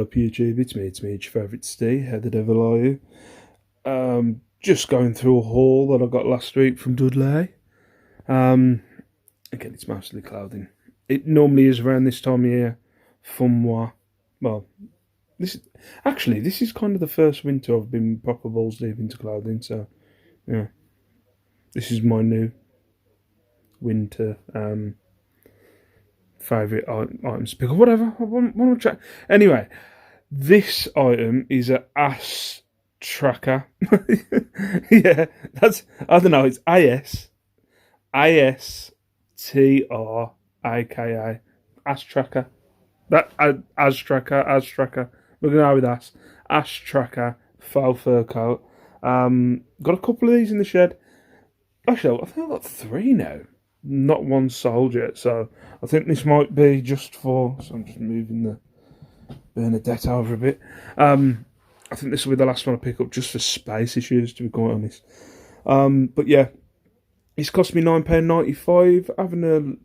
up YouTube? It's me, your favourite Steve. How the devil are you? Just going through a haul that I got last week from Dudley. Again, it's mostly clothing. It normally is around this time of year. From what? Well, this is kind of the first winter I've been proper balls deep into clothing. So, yeah, this is my new winter favourite items to pick up. Whatever. I want to check. Anyway, this item is a ass tracker. Yeah, I don't know. It's ASTRAKA. Ass tracker. As tracker. We're gonna go with Ass tracker faux fur coat. Got a couple of these in the shed. Actually, I think I've got 3 now. Not one sold yet, so I think this might be just for. So I'm just moving the Bernadette over a bit. I think this will be the last one I pick up just for space issues, to be quite honest. But yeah, it's cost me £9.95. Having a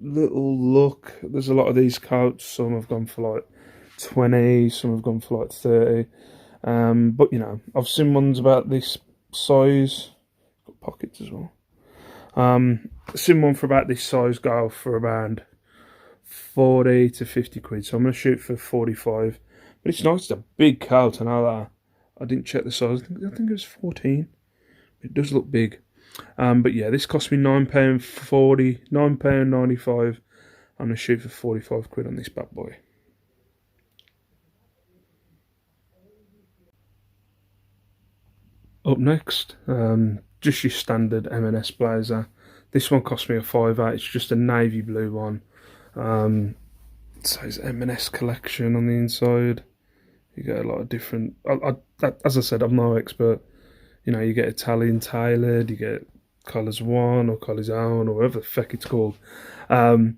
little look, there's a lot of these coats. Some have gone for like 20, some have gone for like 30. But you know, I've seen ones about this size. Got pockets as well. Seen one for about this size go for around 40 to 50 quid. So I'm going to shoot for 45. But it's nice. It's a big coat. I know that. I didn't check the size. I think it was 14. It does look big. But yeah, this cost me £9.40, £9.95. I'm going to shoot for 45 quid on this bad boy. Up next, just your standard M&S blazer. This one cost me a £5. It's just a navy blue one. It says M&S collection on the inside. You get a lot of different. As I said, I'm no expert. You know, you get Italian tailored, you get Collars One or Collars Own or whatever the feck it's called. You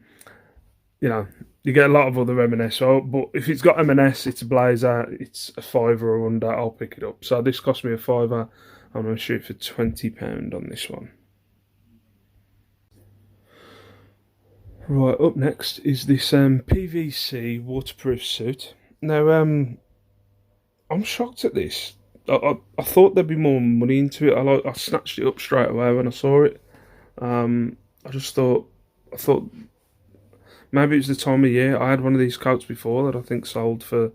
know, you get a lot of other M&S. But if it's got M&S, it's a blazer. It's a £5 or under. I'll pick it up. So this cost me a £5. I'm going to shoot for £20 on this one. Right, up next is this PVC waterproof suit. Now, I'm shocked at this. I thought there'd be more money into it. I snatched it up straight away when I saw it. I thought maybe it was the time of year. I had one of these coats before that I think sold for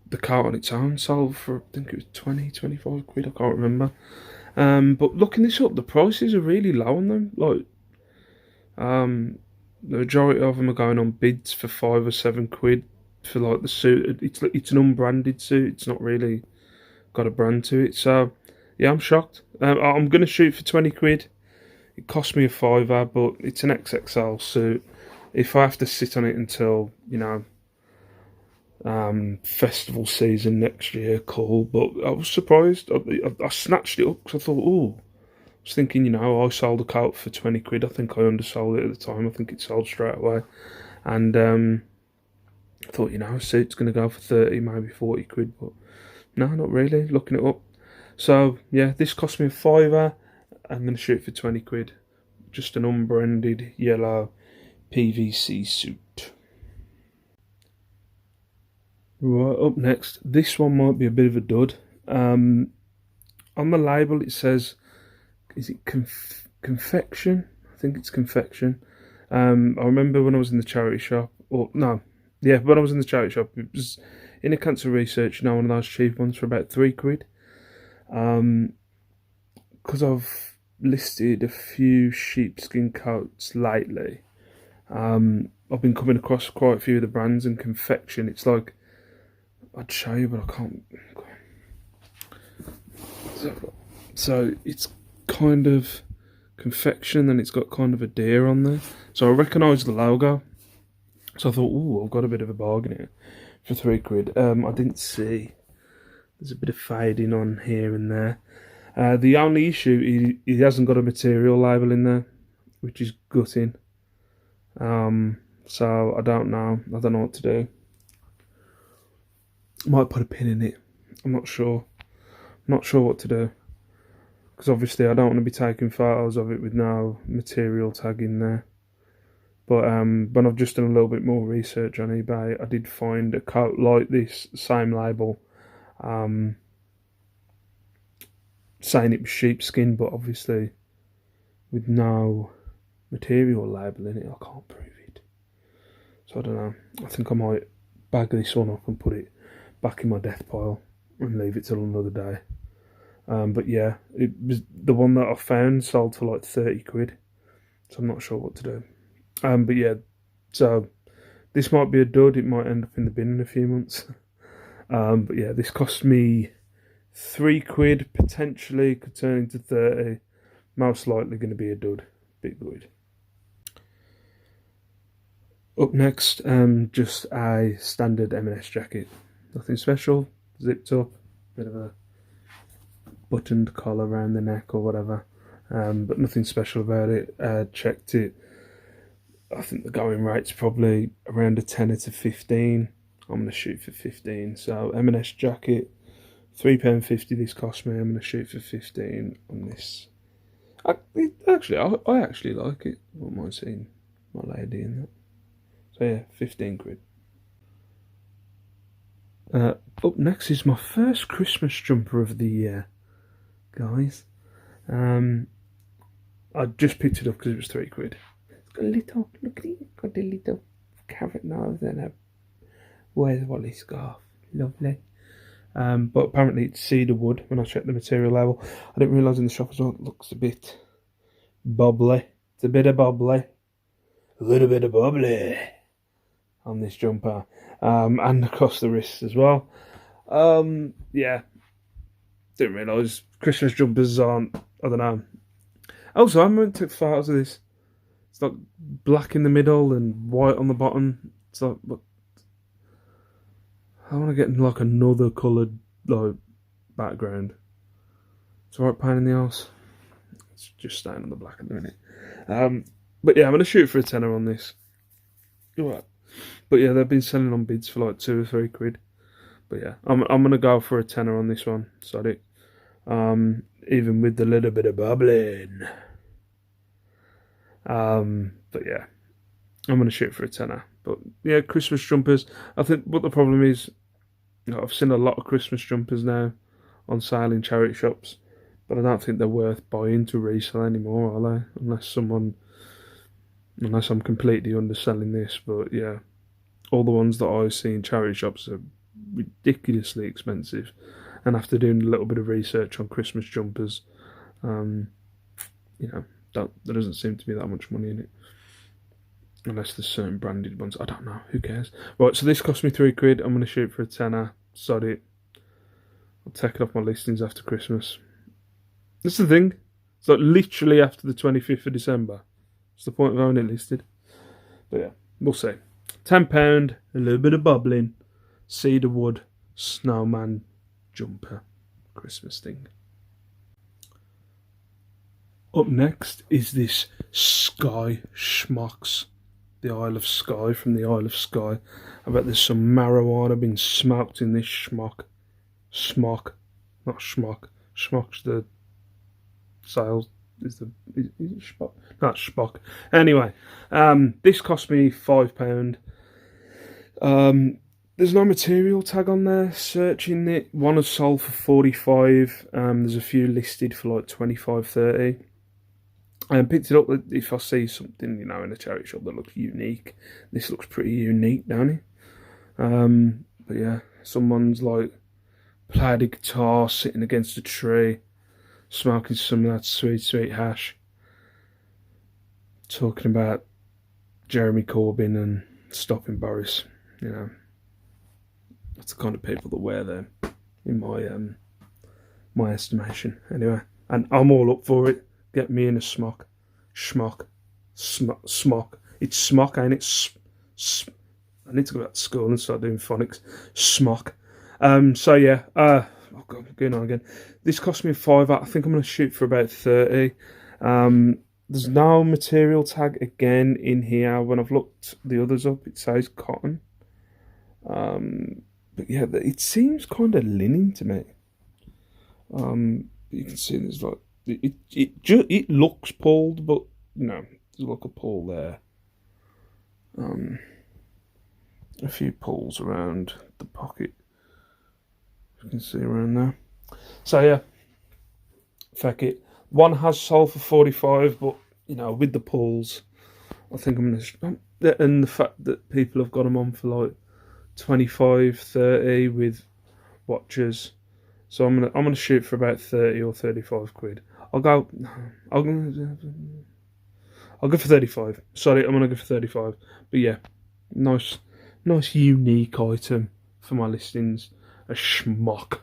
the coat on its own sold for, I think it was 20, 25 quid. I can't remember. But looking this up, the prices are really low on them. Like, the majority of them are going on bids for 5 or 7 quid for like the suit. It's an unbranded suit. It's not really got a brand to it. So yeah, I'm shocked. I'm gonna shoot for 20 quid. It cost me a £5, but it's an XXL suit. If I have to sit on it until, you know, festival season next year, cool. But I was surprised. I snatched it up because I thought, oh. I was thinking, you know, I sold a coat for 20 quid. I think I undersold it at the time. I think it sold straight away. And I thought, you know, a suit's going to go for 30, maybe 40 quid. But no, not really. Looking it up. So, yeah, this cost me a £5. I'm going to shoot for 20 quid. Just an unbranded yellow PVC suit. Right, up next. This one might be a bit of a dud. On the label it says, is it confection? I think it's confection. I remember when I was in the charity shop, when I was in the charity shop, it was in a cancer research, you know, one of those cheap ones for about 3 quid. Because I've listed a few sheepskin coats lately, I've been coming across quite a few of the brands, and confection, it's like, I'd show you, but I can't. So it's kind of confection, and it's got kind of a deer on there. So I recognised the logo. So I thought, oh, I've got a bit of a bargain here for 3 quid. I didn't see. There's a bit of fading on here and there. The only issue is he hasn't got a material label in there, which is gutting. So I don't know. I don't know what to do. Might put a pin in it. I'm not sure. Not sure what to do. Because obviously I don't want to be taking photos of it with no material tag in there. But when I've just done a little bit more research on eBay, I did find a coat like this, same label, saying it was sheepskin, but obviously with no material label in it, I can't prove it. So I don't know. I think I might bag this one up and put it back in my death pile and leave it till another day. But yeah, it was the one that I found sold for like 30 quid. So I'm not sure what to do. But yeah, so this might be a dud. It might end up in the bin in a few months. But yeah, this cost me 3 quid. Potentially could turn into 30. Most likely going to be a dud. Big good. Up next, just a standard M&S jacket. Nothing special. Zipped up. Bit of a buttoned collar around the neck or whatever. But nothing special about it. Checked it. I think the going rate's probably around a tenner to 15. I'm going to shoot for 15. So M&S jacket, £3.50 this cost me. I'm going to shoot for 15 on this. I actually like it. I wouldn't mind seeing my lady in that. So yeah, 15 quid. Up next is my first Christmas jumper of the year, guys. I just picked it up because it was 3 quid. It's got a little, look at it, got a little carrot nose and a Where's Wally scarf. Lovely. But apparently it's cedar wood when I checked the material level. I didn't realise in the shop as well, it looks a bit bubbly. It's a bit of bubbly. A little bit of bubbly on this jumper. And across the wrists as well. Yeah. Didn't realise Christmas jumpers aren't, I don't know. Also, I meant to take photos of this. It's like black in the middle and white on the bottom. It's like, what? I want to get like another coloured like background. It's a right pain in the arse. It's just staying on the black at the minute. But yeah, I'm going to shoot for a tenner on this. Alright. But yeah, they've been selling on bids for like 2 or 3 quid. But yeah, I'm going to go for a tenner on this one. Sorry. Even with the little bit of bubbling. But yeah, I'm going to shoot for a tenner. But yeah, Christmas jumpers. I think what the problem is, you know, I've seen a lot of Christmas jumpers now on sale in charity shops, but I don't think they're worth buying to resell anymore, are they? Unless I'm completely underselling this. But yeah, all the ones that I see in charity shops are ridiculously expensive. And after doing a little bit of research on Christmas jumpers, you know, there doesn't seem to be that much money in it. Unless there's certain branded ones. I don't know. Who cares? Right, so this cost me 3 quid. I'm going to shoot for a tenner. Sod it. I'll take it off my listings after Christmas. That's the thing. It's like literally after the 25th of December. What's the point of having it listed? But yeah, we'll see. £10, a little bit of bubbling, cedar wood, snowman jumper, Christmas thing. Up next is this Sky Schmocks. The Isle of Skye, from the Isle of Skye. I bet there's some marijuana being smoked in this schmock. Smock, not schmock. Schmock's the sales. Is it Spock? Not Spock. Anyway, this cost me £5. There's no material tag on there. Searching it, one has sold for 45. There's a few listed for like 25, 30. I picked it up if I see something, you know, in a charity shop that looks unique. This looks pretty unique, don't it? But yeah, someone's like played a guitar sitting against a tree, smoking some of that sweet, sweet hash, talking about Jeremy Corbyn and stopping Boris. You know, that's the kind of people that wear them, in my estimation. Anyway, and I'm all up for it. Get me in a smock. Schmock. Smock. It's smock, ain't it? I need to go back to school and start doing phonics. Smock. So yeah, oh God, going on again. This cost me £5. I think I'm going to shoot for about 30. There's no material tag again in here. When I've looked the others up, it says cotton. But yeah, it seems kind of linen to me. You can see there's like, it looks pulled, but no, there's like a pull there. A few pulls around the pocket. You can see around there. So yeah, feck it. One has sold for 45, but you know, with the pulls, I think I'm gonna. And the fact that people have got them on for like 25, 30 with watches, so I'm gonna shoot for about 30 or 35 quid. I'll go for 35. Sorry, I'm gonna go for 35. But yeah, nice unique item for my listings. A schmuck,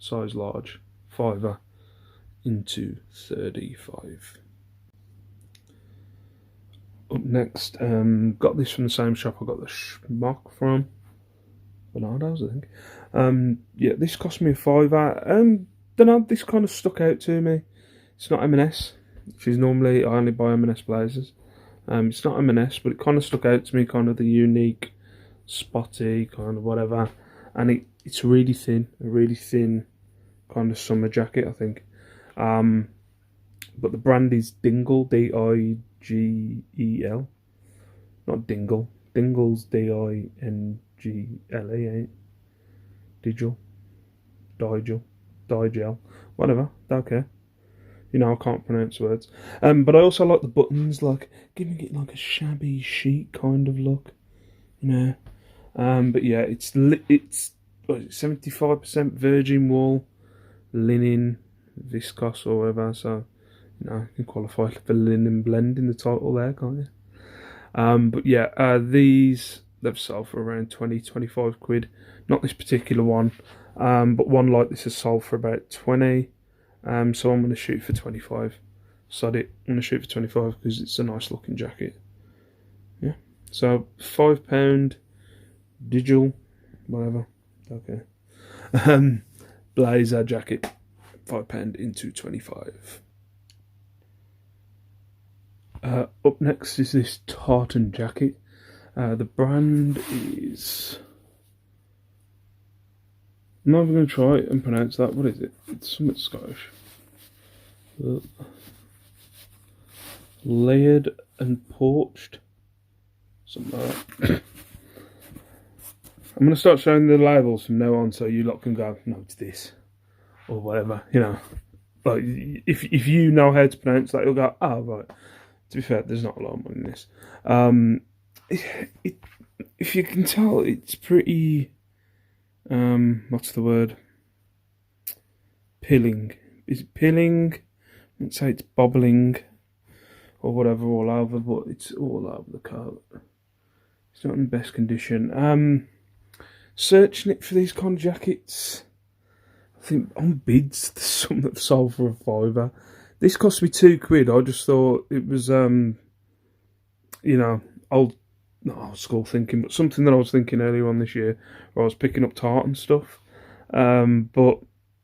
size large, fiver into 35. Up next, got this from the same shop I got the schmuck from. Bernardo's, I think. Yeah, this cost me a fiver. Don't know, this kind of stuck out to me. It's not M&S, which is normally I only buy M&S blazers. It's not M&S, but it kind of stuck out to me, kind of the unique, spotty, kind of whatever. And it's really thin, a really thin kind of summer jacket, I think. But the brand is Dingle, Digel. Not Dingle. Dingle's Dingle, Digel, whatever, don't care. You know, I can't pronounce words. But I also like the buttons, like giving it like a shabby chic kind of look, you know. But yeah, it's 75% virgin wool, linen, viscose or whatever. So you know, you can qualify for linen blend in the title there, can't you? But yeah, these they've sold for around 20, 25 quid. Not this particular one, but one like this has sold for about 20. So I'm going to shoot for 25. Sod it, I'm going to shoot for 25 because it's a nice looking jacket. Yeah, so £5 digital, whatever. Okay. Blazer jacket, £5 into 25. Up next is this tartan jacket. The brand is. I'm not even going to try and pronounce that. What is it? It's something Scottish. Layered and porched. Something like that. I'm going to start showing the labels from now on so you lot can go, no, it's this. Or whatever, you know. Like, if you know how to pronounce that, you'll go, oh, right. To be fair, there's not a lot of money in this. If you can tell, it's pretty... what's the word? Pilling. Is it pilling? Let's say it's bobbling or whatever all over, but it's all over the coat. It's not in the best condition. Searching it for these kind of jackets. I think on bids there's some that sold for a fiver. This cost me £2. I just thought it was you know, not old school thinking, but something that I was thinking earlier on this year, where I was picking up tartan stuff. But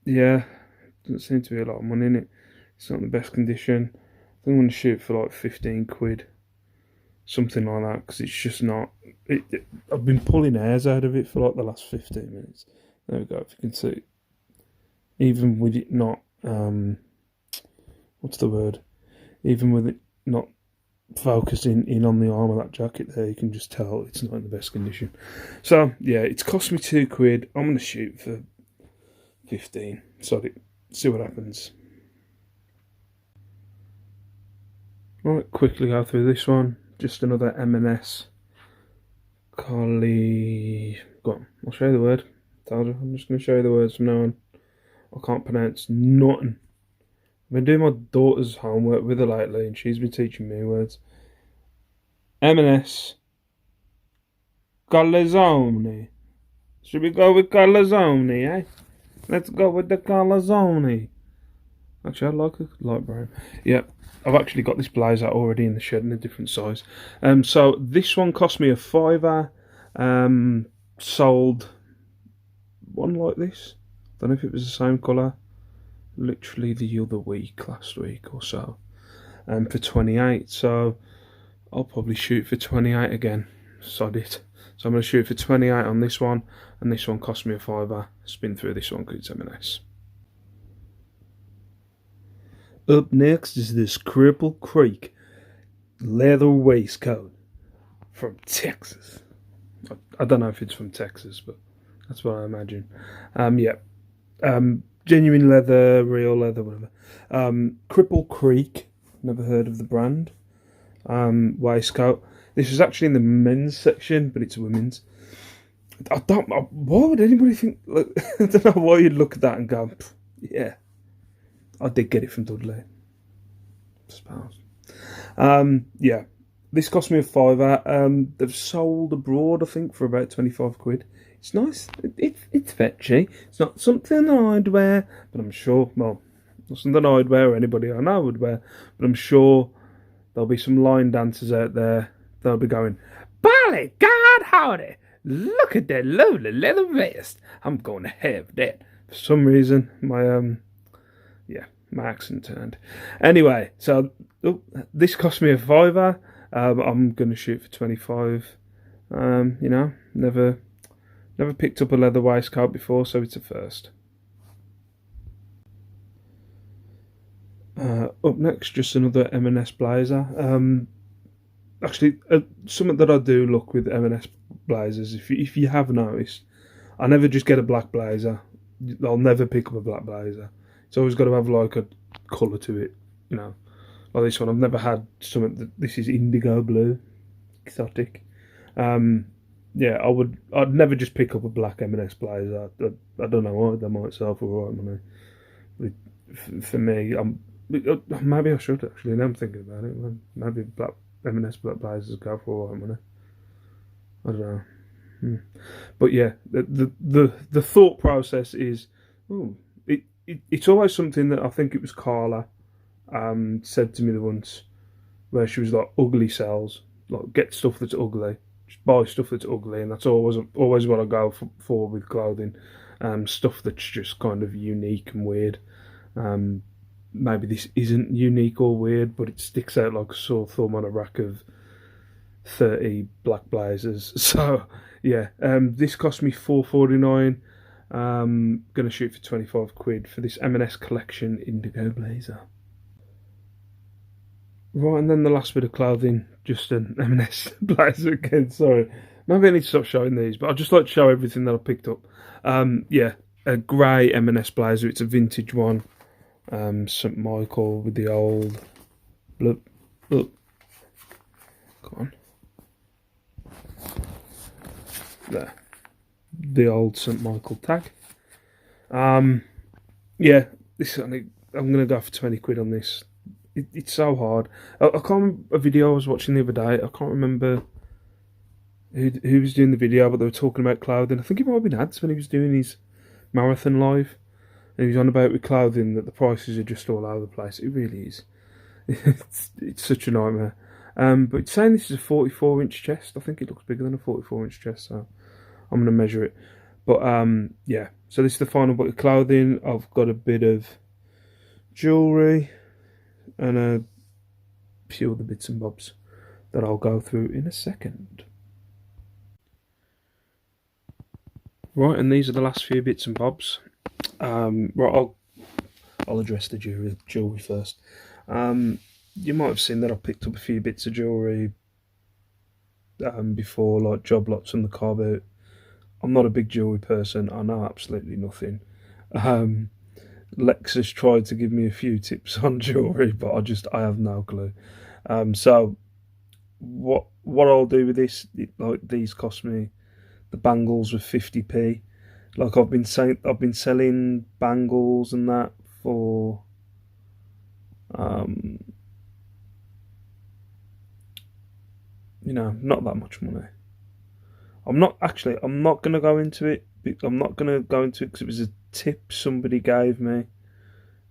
yeah, doesn't seem to be a lot of money in it. It's not in the best condition. I think I'm going to shoot for like 15 quid, something like that, because it's just not. I've been pulling hairs out of it for like the last 15 minutes. There we go. If you can see, even with it not, what's the word? Even with it not focusing in on the arm of that jacket there, you can just tell it's not in the best condition. So yeah, it's cost me £2. I'm going to shoot for 15. Sorry, see what happens. Right, quickly go through this one. Just another M&S. Carly. Go on, I'll show you the word. I'm just going to show you the words from now on. I can't pronounce nothing. I've been doing my daughter's homework with her lately, and she's been teaching me words. M&S. Calzone. Should we go with calzone, eh? Let's go with the calzone. Actually, I like a light brown. Yeah, I've actually got this blazer already in the shed in a different size. So this one cost me a fiver. Sold one like this. Don't know if it was the same colour. Literally the other week, last week or so, for 28. So I'll probably shoot for 28 again. Sod it. So I'm going to shoot for 28 on this one, and this one cost me a fiver. Spin through this one because it's M&S. Up next is this Cripple Creek leather waistcoat. from Texas. I don't know if it's from Texas, but that's what I imagine. Yeah. Genuine leather, real leather, whatever. Cripple Creek. Never heard of the brand. Waistcoat. This is actually in the men's section, but it's women's. Why would anybody think? Like, I don't know why you'd look at that and go, yeah, I did get it from Dudley. I suppose. Yeah, this cost me a £5. They've sold abroad, I think, for about 25 quid. It's nice. It's fetchy. It's not something I'd wear, but I'm sure. Well, not something I'd wear or anybody I know would wear, but I'm sure there'll be some line dancers out there. They'll be going, "By God, howdy! Look at that lovely leather vest. I'm going to have that." For some reason, my accent turned. Anyway, so this cost me a £5. I'm going to shoot for 25. Never picked up a leather waistcoat before, so it's a first. Up next, just another M&S blazer. Actually, something that I do look with M&S blazers, if you have noticed, I never just get a black blazer. I'll never pick up a black blazer. It's always got to have like a colour to it, like this one. I've never had something that this is indigo blue, exotic. Yeah, I'd never just pick up a black M&S blazer. I don't know why. They might sell for right money. But for me, maybe I should actually. Now I'm thinking about it. Maybe black M&S black blazers go for right money. I don't know. But yeah, the thought process is, it's always something that I think it was Carla said to me once, where she was like, ugly sells. Like, get stuff that's ugly. Just buy stuff that's ugly, and that's always what I go for with clothing. Stuff that's just kind of unique and weird. Maybe this isn't unique or weird, but it sticks out like a sore thumb on a rack of 30 black blazers. So yeah, this cost me £4.49. Gonna shoot for 25 quid for this M&S collection indigo blazer. Right, and then the last bit of clothing, just an M&S blazer again. Sorry, maybe I need to stop showing these, but I'd just like to show everything that I picked up. Yeah, a grey M&S blazer. It's a vintage one. St Michael with the old look. Come on. There. The old St Michael tag. Yeah, this I'm gonna go for 20 quid on this. It's so hard. I can't remember a video I was watching the other day. I can't remember who was doing the video, but they were talking about clothing. I think it might have been Ads when he was doing his marathon live, and he was on about with clothing that the prices are just all over the place. It really is. It's such a nightmare. But it's saying this is a 44-inch chest. I think it looks bigger than a 44-inch chest, so I'm going to measure it. But yeah, so this is the final bit of clothing. I've got a bit of jewellery and a few other bits and bobs that I'll go through in a second. Right, and these are the last few bits and bobs. Right, I'll address the jewellery first. You might have seen that I picked up a few bits of jewellery before, like job lots and the car boot. I'm not a big jewellery person. I know absolutely nothing. Lex has tried to give me a few tips on jewellery, but I have no clue. So what I'll do with this, like these cost me, the bangles were 50p. Like I've been selling bangles and that for not that much money. I'm not going to go into it. I'm not going to go into it because it was a tip somebody gave me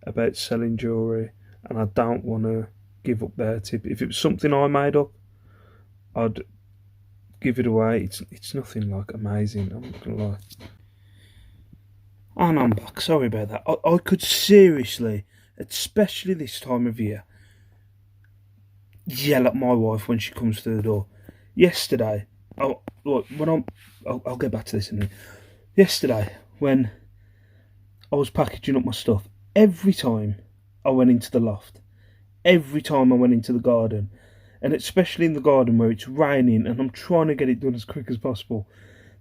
about selling jewellery, and I don't want to give up their tip. If it was something I made up, I'd give it away. It's nothing like amazing, I'm not going to lie. And I'm back. Sorry about that. I could seriously, especially this time of year, yell at my wife when she comes through the door. Yesterday, I'll get back to this in a minute. Yesterday, when I was packaging up my stuff, every time I went into the loft, every time I went into the garden, And especially in the garden where it's raining and I'm trying to get it done as quick as possible.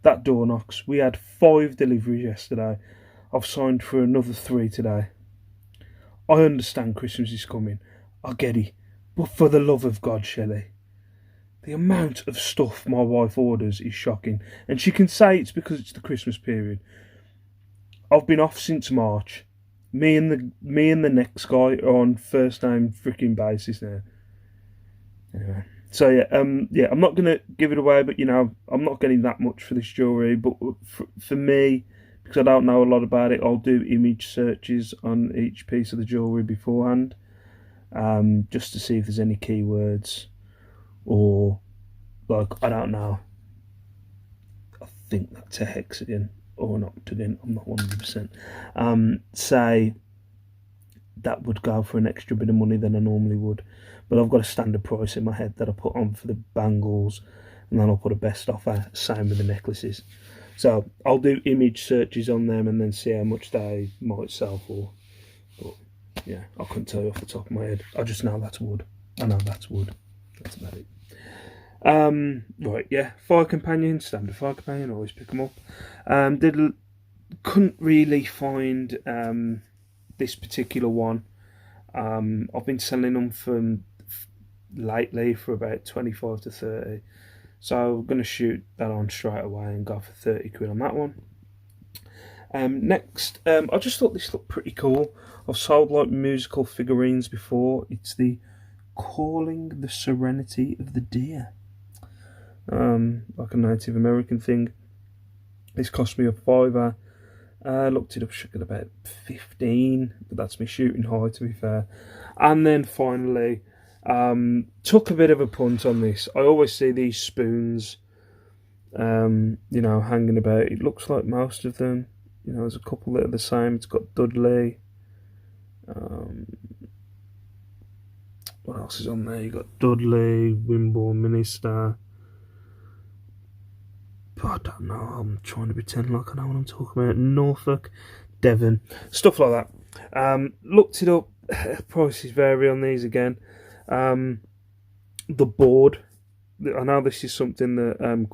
That door knocks. We had 5 deliveries yesterday. I've signed for another 3 today. I understand Christmas is coming. I get it. But for the love of God, Shelley, the amount of stuff my wife orders is shocking. And she can say it's because it's the Christmas period. I've been off since March. Me and the next guy are on first name freaking basis now. Anyway. So yeah, I'm not gonna give it away, but I'm not getting that much for this jewellery. But for me, because I don't know a lot about it, I'll do image searches on each piece of the jewellery beforehand, just to see if there's any keywords or like I don't know. I think that's a hexagon or an octagon. I'm not 100%. Say that would go for an extra bit of money than I normally would. But I've got a standard price in my head that I put on for the bangles, and then I'll put a best offer, same with the necklaces. So I'll do image searches on them and then see how much they might sell for. But yeah, I couldn't tell you off the top of my head. I just know that's wood. I know that's wood. That's about it. Right, yeah, fire companion, standard fire companion, always pick them up. Couldn't really find this particular one. I've been selling them lately for about 25 to 30, so I'm going to shoot that on straight away and go for 30 quid on that one. Next, I just thought this looked pretty cool. I've sold like musical figurines before. It's the Calling the Serenity of the Deer, like a Native American thing. This cost me a £5. Looked it up, shook at about 15, but that's me shooting high, to be fair. And then finally, took a bit of a punt on this. I always see these spoons, hanging about. It looks like most of them, there's a couple that are the same. It's got Dudley. What else is on there? You got Dudley, Wimborne Minister. I don't know, I'm trying to pretend like I know what I'm talking about. Norfolk, Devon, stuff like that. Looked it up, prices vary on these again. The board, I know this is something that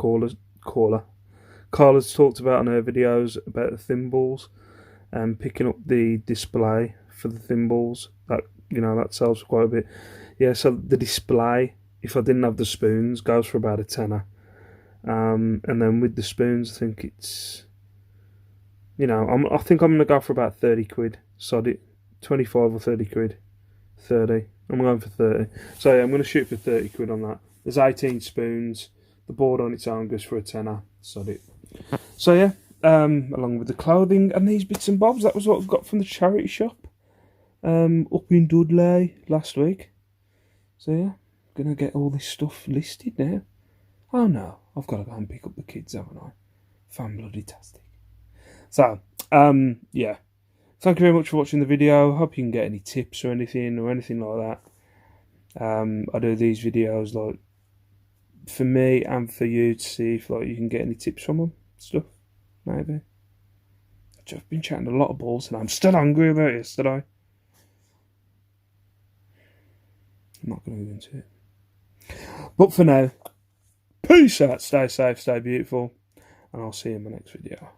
Carla's talked about on her videos about the thimbles, and picking up the display for the thimbles. That sells for quite a bit. Yeah, so the display, if I didn't have the spoons, goes for about a tenner. And then with the spoons, I think it's, I think I'm going to go for about 30 quid. Sod it. 25 or 30 quid. 30. I'm going for 30. So yeah, I'm going to shoot for 30 quid on that. There's 18 spoons. The board on its own goes for a tenner. Sod it. So yeah, along with the clothing and these bits and bobs, that was what I've got from the charity shop up in Dudley last week. So yeah, going to get all this stuff listed now. Oh no, I've got to go and pick up the kids, haven't I? Fan-bloody-tastic. So, yeah. Thank you very much for watching the video. Hope you can get any tips or anything like that. I do these videos like for me and for you to see if you can get any tips from them. Stuff, maybe. I've been chatting a lot of balls and I'm still hungry about yesterday. I'm not going to go into it. But for now, peace out, stay safe, stay beautiful, and I'll see you in my next video.